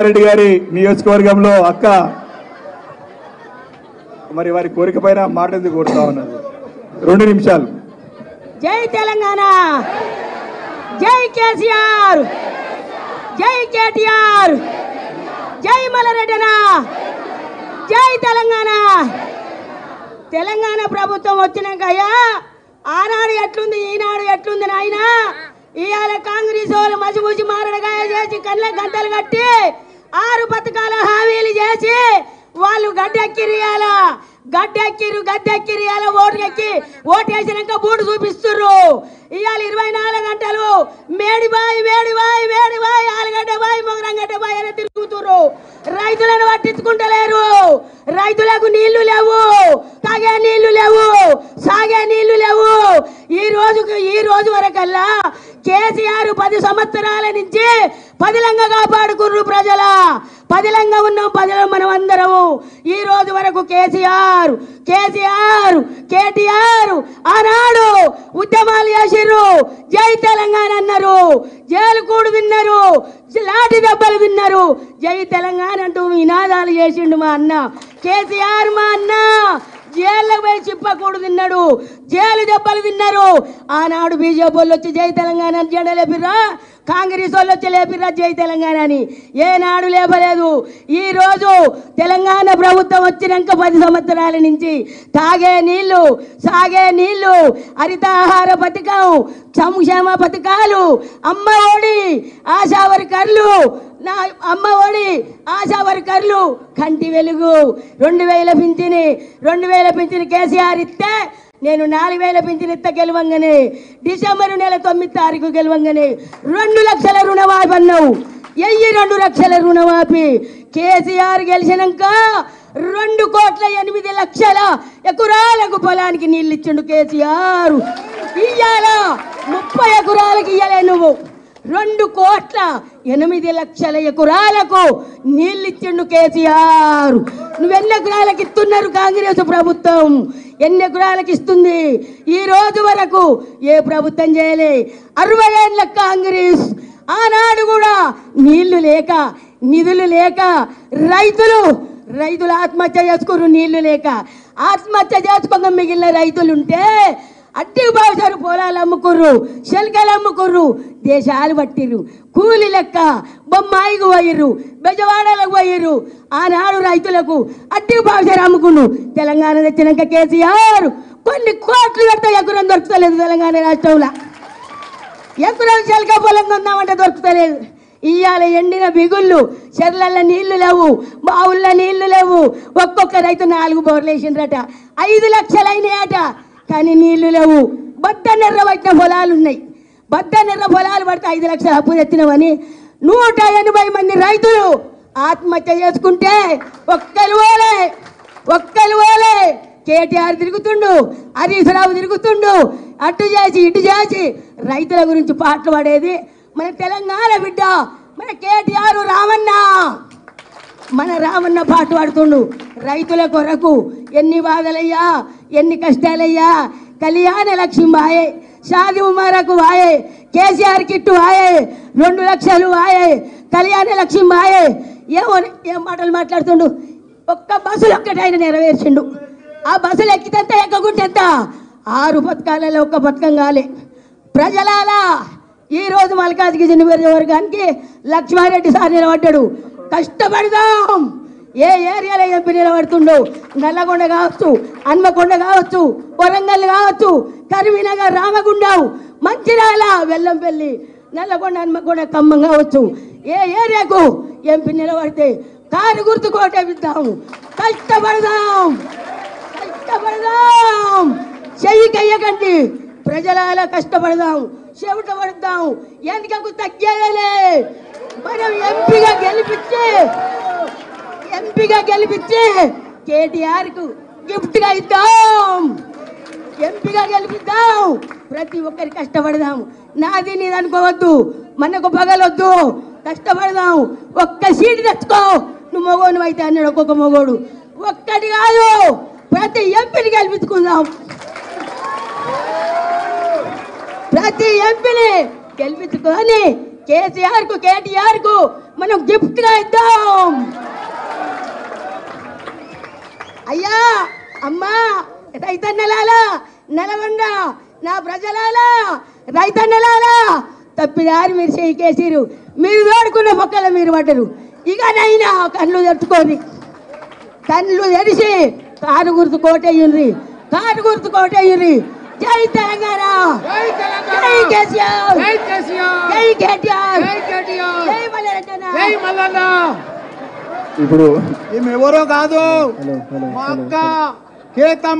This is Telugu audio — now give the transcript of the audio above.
రెడ్డి గారి నియోజకవర్గంలో అక్క మరి వారి కోరిక పైన మాట్లాడి కోరుతా ఉన్నారు. 2 నిమిషాలు. జై తెలంగాణ, జై కేసీఆర్, జై కేటీఆర్, జై మల్లారెడ్డి, జై తెలంగాణ. తెలంగాణ ప్రభుత్వం వచ్చినాకయ్యా ఆనాడు ఎట్లుంది ఈనాడు ఎట్లుంది నాయన. ఇవాళ కాంగ్రెస్ వాళ్ళు మసిమూసి మారడగాయ చేసి కళ్ళ గంటలు కట్టి 6 పథకాల హామీలు చేసి వాళ్ళు గడ్డెక్కిరియాల గద్దెక్కిరియాల ఓటు వేసినాక బూటు చూపిస్తుర్రు. ఇవాళ 24 గంటలు మేడిబాయి ఆలుగడ్డ బాయి మొగరంగడ్డ బాయి అని తిరుగుతుర్రు. రైతులను పట్టించుకుంటలేరు. రైతులకు నీళ్లు లేవు, తాగే నీళ్లు లేవు, సాగే నీళ్లు లేవు. ఈ రోజు వరకల్లా కేసీఆర్ 10 సంవత్సరాల నుంచి పదిలంగా కాపాడుకుర్రు ప్రజల. పదిలంగా ఉన్నాం పదిలం మనం అందరము. ఈ రోజు వరకు కేటీఆర్ ఆనాడు ఉద్యమాలు చేసిర్రు, జై తెలంగాణ అన్నారు, జైలు కూడు విన్నారు, లాఠీ దెబ్బలు విన్నారు, జై తెలంగాణ అంటూ నినాదాలు చేసిండు మా అన్న కేసీఆర్. మా అన్న జైల్లో పోయి చిప్పకూడు తిన్నాడు, జైలు దెబ్బలు తిన్నారు. ఆనాడు బీజేపీ వాళ్ళు వచ్చి జై తెలంగాణ జెండా లేపిర్రా, కాంగ్రెస్ వాళ్ళు వచ్చి లేపిర్రా జై తెలంగాణ అని. ఏనాడు లేపలేదు. ఈ రోజు తెలంగాణ ప్రభుత్వం వచ్చినాక 10 సంవత్సరాల నుంచి తాగే నీళ్లు, సాగే నీళ్లు, హరితాహార పథకం, సంక్షేమ పథకాలు, అమ్మ ఒడి, ఆశా వర్కర్లు, అమ్మ ఒడి, ఆశా వర్కర్లు, కంటి వెలుగు, 2000 పింఛని కేసీఆర్ ఇస్తే నేను 4000 పింఛన్ ఇస్తా గెలవంగానే. డిసెంబర్ నెల 9 తారీఖు గెలవంగానే 2 లక్షల రుణమాఫీ అన్నావు. 2 లక్షల రుణమాఫీ. కేసీఆర్ గెలిచినాక 2,08,00,000 ఎకరాలకు పొలానికి నీళ్ళు ఇచ్చిండు కేసీఆర్. ఇయ్యాల 30 ఎకరాలకు ఇయ్యలే నువ్వు. 2,08,00,000 ఎకరాలకు నీళ్ళు ఇచ్చిండు కేసీఆర్. నువ్వెన్ని ఎకరాలకు ఇస్తున్నారు కాంగ్రెస్ ప్రభుత్వం? ఎన్ని ఎకరాలకు ఇస్తుంది? ఈ రోజు వరకు ఏ ప్రభుత్వం చేయలే. 60 ఏళ్ళ కాంగ్రెస్. ఆనాడు కూడా నీళ్లు లేక, నిధులు లేక రైతులు ఆత్మహత్య చేసుకున్నారు. నీళ్లు లేక ఆత్మహత్య చేసుకోగా మిగిలిన రైతులుంటే అడ్డికి బాగుసారు పొలాలు అమ్ముకుర్రు, శల్కలు అమ్ముకుర్రు, దేశాలు పట్టిర్రు. కూలి లెక్క బొమ్మాయికి పోయిర్రు, బెజవాడలకు పోయిర్రు. ఆనాడు రైతులకు అడ్డికి బాగుసారు అమ్ముకున్నారు. తెలంగాణ తెచ్చినాక కేసీఆర్ కొన్ని కోట్లు పెడితే ఎకరం దొరుకుతలేదు తెలంగాణ రాష్ట్రంలో. ఎకరం శల్క పొలం కొందామంటే దొరుకుతలేదు. ఇవాళ ఎండిన బిగుళ్ళు, చెర్లల్లో నీళ్లు లేవు, బావుల్లో నీళ్లు లేవు. ఒక్కొక్క రైతు 4 బోర్లు వేసిండ్రట, 5 లక్షలు అయినాయట. కానీ నీళ్లు లేవు. బద్దనెర్ర పట్టిన పొలాలు ఉన్నాయి. బద్దనెర్ర పొలాలు పడితే 5 లక్షలు అప్పు తెచ్చినామని 180 మంది రైతులు ఆత్మహత్య చేసుకుంటే ఒక్కలు ఓలే కేటీఆర్ తిరుగుతుండు, హరీష్ రావు తిరుగుతుండు, అటు చేసి ఇటు చేసి రైతుల గురించి పాటలు పడేది మన తెలంగాణ బిడ్డ, మన కేటీఆర్ రామన్న పాట పాడుతుండు. రైతుల కొరకు ఎన్ని బాధలయ్యా, ఎన్ని కష్టాలయ్యా. కళ్యాణ లక్ష్మి వాయే, షాది ముబారక్ వాయే, కేసీఆర్ కిట్టు వాయే, 2 లక్షలు వాయే, కళ్యాణ లక్ష్మి వాయే. ఏం మాటలు మాట్లాడుతుండు. ఒక్క బస్సులు ఒక్కటైన నెరవేర్చిండు. ఆ బస్సులు ఎక్కితే ఎక్కకుంటెంత 6 పథకాలలో ఒక్క పథకం కాలే. ప్రజలాలా ఈ రోజు మల్కాజ్గిరి నియోజకవర్గానికి లక్ష్మారెడ్డి సార్ నిలబడ్డాడు. కష్టపడదాం. ఏ ఏరియాలో ఎంపీ నిలబడుతుండో, నల్లగొండ కావచ్చు, హన్మకొండ కావచ్చు, వరంగల్ కావచ్చు, కరీంనగర్, రామగుండం, మంచిర్యాల, వెల్లంపల్లి, నల్లగొండ, హన్మకొండ, ఖమ్మం కావచ్చు. ఏ ఏరియాకు ఎంపీ నిలబడితే కారు గుర్తు కోటేపిద్దాం. కష్టపడదాం. చెయ్యి కయ్యకండి. ప్రజల కష్టపడదాం, చెవిట పడదాం. ఎందుకు తగ్గేదలే. మనం ఎంపీగా గెలిపించి కేటీఆర్కు గిఫ్ట్గా ఇద్దాం. ఎంపీగా గెలిపిద్దాం. ప్రతి ఒక్కరి కష్టపడదాం. నాది నీది అనుకోవద్దు, మనకు పగలొద్దు. కష్టపడదాం. ఒక్క సీటు తెచ్చుకో. నువ్వు మొగోడు అయితే అన్నాడు ఒక్కొక్క మొగోడు. ఒక్కటి కాదు, ప్రతి ఎంపీని గెలిపించుకుందాం. ప్రతి ఎంపీని గెలిపించుకొని కేసీఆర్ కు కేటీఆర్ కు మనం గిఫ్ట్ గా ఇద్దాం. అయ్యా అమ్మా రైతన్నలాలా నలగొండ నా ప్రజలాలా రైతన్నలాలా తప్పిదారి మీరు చేయికేసిరు. మీరు తోడుకున్న మొక్కలు మీరు పడ్డరు. ఇక నైనా కళ్ళు తెచ్చుకొని కళ్ళు తెరిచి కారు గుర్తు కోటయ్యుండ్రి. కారు గుర్తు కోటయ్యుండ్రి. జై తెలంగాణ, జై కేసీఆర్, జై కేటీఆర్, జై మల్లన్న. ఇప్పుడు ఈమె ఎవరో కాదు మా అక్క కేతమ్మ.